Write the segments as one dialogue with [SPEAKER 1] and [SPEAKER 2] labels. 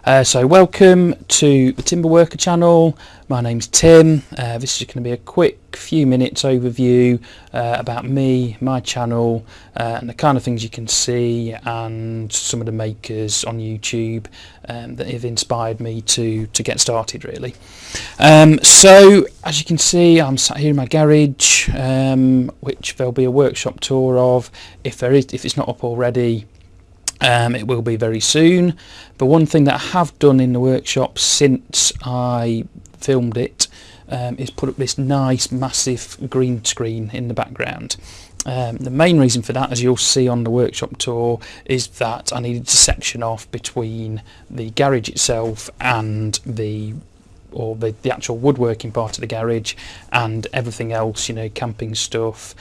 [SPEAKER 1] So welcome to the Timberworker channel. My name's Tim. This is going to be a quick few minutes overview about me, my channel, and the kind of things you can see, and some of the makers on YouTube that have inspired me to get started really. So as you can see, I'm sat here in my garage, which there'll be a workshop tour of if it's not up already. It will be very soon. But one thing that I have done in the workshop since I filmed it is put up this nice massive green screen in the background. The main reason for that, as you'll see on the workshop tour, is that I needed to section off between the garage itself and the actual woodworking part of the garage and everything else, you know, camping stuff.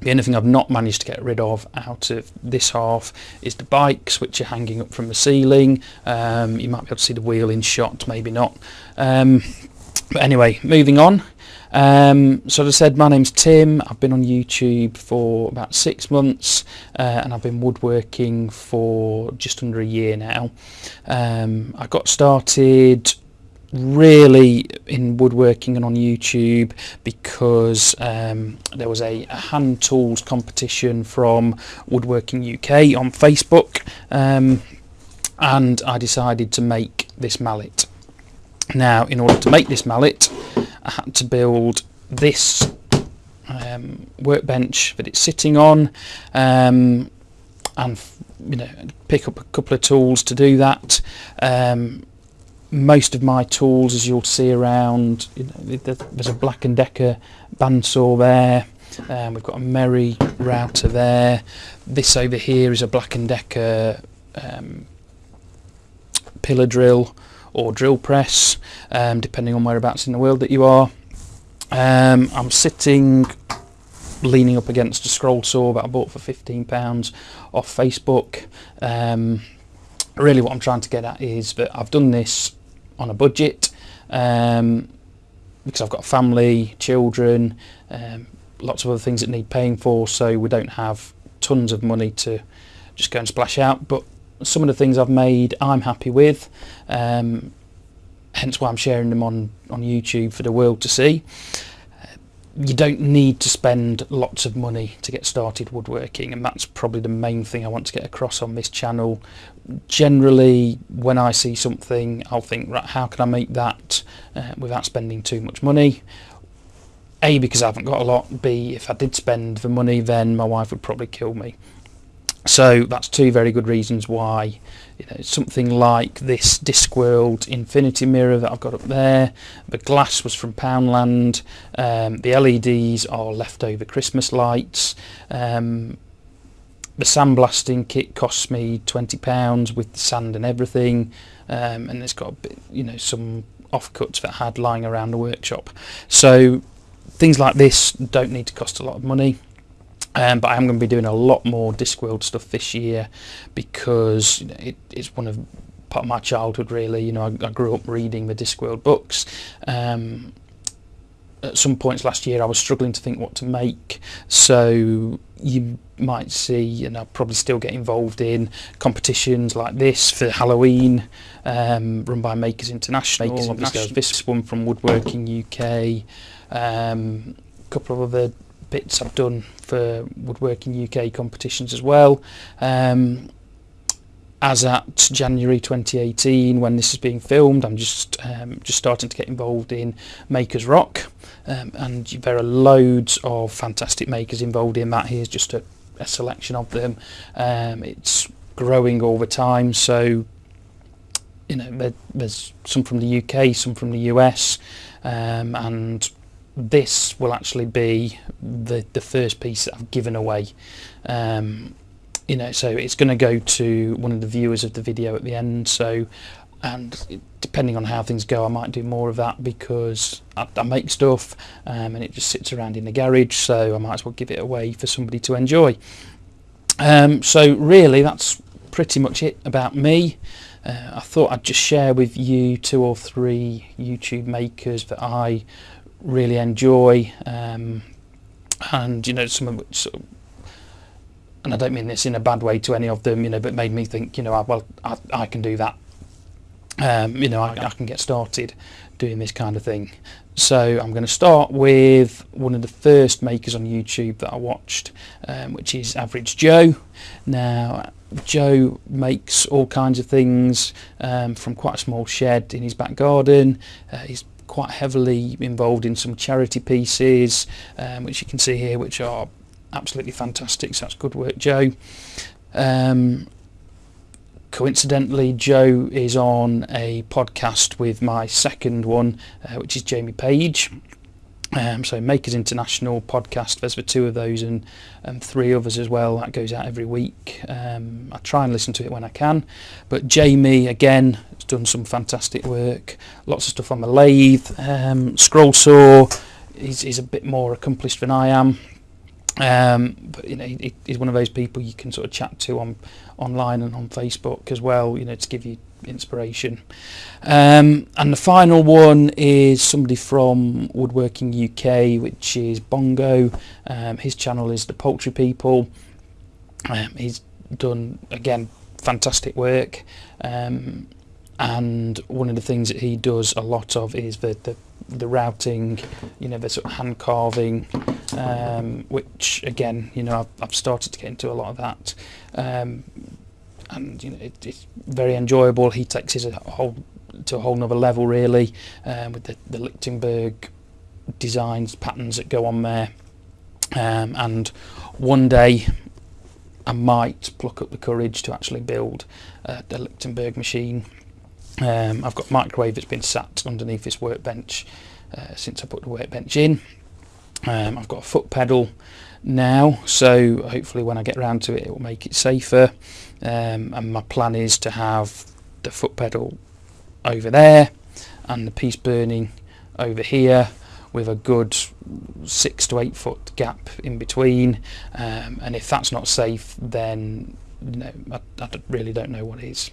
[SPEAKER 1] The only thing I've not managed to get rid of out of this half is the bikes, which are hanging up from the ceiling. You might be able to see the wheel in shot, maybe not. But anyway, moving on. So as I said, my name's Tim. I've been on YouTube for about 6 months, and I've been woodworking for just under a year now. I got started really in woodworking and on YouTube because there was a hand tools competition from Woodworking UK on Facebook, and I decided to make this mallet. Now, in order to make this mallet, I had to build this workbench that it's sitting on, and you know, pick up a couple of tools to do that. Most of my tools, as you'll see around, you know, there's a Black & Decker bandsaw there. We've got a Merry router there. This over here is a Black & Decker pillar drill or drill press, depending on whereabouts in the world that you are. I'm sitting leaning up against a scroll saw that I bought for £15 off Facebook. Really what I'm trying to get at is that I've done this on a budget, because I've got a family, children, lots of other things that need paying for, so we don't have tons of money to just go and splash out. But some of the things I've made I'm happy with, hence why I'm sharing them on YouTube for the world to see. You don't need to spend lots of money to get started woodworking, and that's probably the main thing I want to get across on this channel. Generally, when I see something, I'll think, right, how can I make that without spending too much money? A, because I haven't got a lot. B, if I did spend the money, then my wife would probably kill me. So that's two very good reasons why, you know, something like this Discworld infinity mirror that I've got up there. The glass was from Poundland. The LEDs are leftover Christmas lights. The sandblasting kit cost me £20 with the sand and everything, and it's got a bit, you know, some offcuts that I had lying around the workshop. So things like this don't need to cost a lot of money. But I am going to be doing a lot more Discworld stuff this year because, you know, it's part of my childhood really. You know, I grew up reading the Discworld books. At some points last year I was struggling to think what to make, so you might see, and I'll probably still get involved in competitions like this for Halloween, run by Makers International. There's this one from Woodworking UK, a couple of other bits I've done for Woodworking UK competitions as well. As at January 2018, when this is being filmed, I'm just starting to get involved in Makers Rock, and there are loads of fantastic makers involved in that. Here's just a selection of them. It's growing all the time, so you know, there's some from the UK, some from the US, and this will actually be the first piece that I've given away. You know, so it's going to go to one of the viewers of the video at the end. So, and depending on how things go, I might do more of that because I make stuff, and it just sits around in the garage, so I might as well give it away for somebody to enjoy. So really that's pretty much it about me. I thought I'd just share with you 2 or 3 YouTube makers that I really enjoy, and you know, some of which sort of, and I don't mean this in a bad way to any of them, you know, but made me think, you know, well, I can do that I can get started doing this kind of thing. So I'm going to start with one of the first makers on YouTube that I watched, which is Average Joe. Now, Joe makes all kinds of things from quite a small shed in his back garden. He's quite heavily involved in some charity pieces, which you can see here, which are absolutely fantastic. So that's good work, Joe. Coincidentally, Joe is on a podcast with my second one, which is Jamie Page. So Makers International podcast. There's the two of those and 3 others as well. That goes out every week. I try and listen to it when I can. But Jamie, again, has done some fantastic work. Lots of stuff on the lathe, scroll saw. He's a bit more accomplished than I am. But he's one of those people you can sort of chat to online and on Facebook as well, to give you inspiration. And the final one is somebody from Woodworking UK, which is Bongo. His channel is The Poultry People. He's done, again, fantastic work. And one of the things that he does a lot of is the routing, the sort of hand carving, which again, I've started to get into a lot of that, and it's very enjoyable. He takes it to a whole nother level, really, with the Lichtenberg designs, patterns that go on there, and one day I might pluck up the courage to actually build the Lichtenberg machine. I've got a microwave that's been sat underneath this workbench since I put the workbench in. I've got a foot pedal now, so hopefully when I get around to it, it will make it safer. And my plan is to have the foot pedal over there and the piece burning over here, with a good 6 to 8 foot gap in between. And if that's not safe, then I really don't know what is.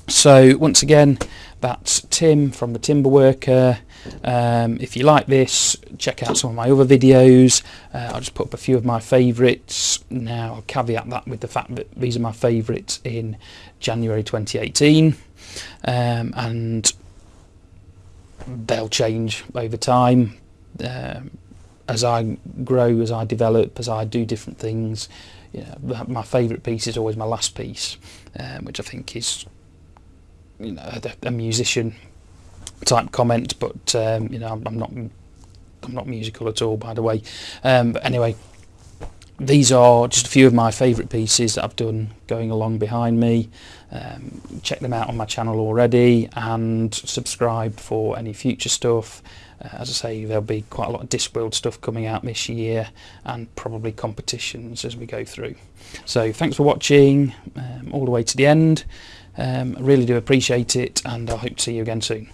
[SPEAKER 1] So once again, that's Tim from the Timberworker. If you like this, check out some of my other videos. I'll just put up a few of my favourites. Now I'll caveat that with the fact that these are my favourites in January 2018, and they'll change over time as I grow, as I develop, as I do different things. My favourite piece is always my last piece, which I think is a musician type comment, but I'm not musical at all, by the way. But anyway, these are just a few of my favourite pieces that I've done going along behind me. Check them out on my channel already, and subscribe for any future stuff. As I say, there'll be quite a lot of Discworld stuff coming out this year, and probably competitions as we go through. So thanks for watching all the way to the end. I really do appreciate it, and I hope to see you again soon.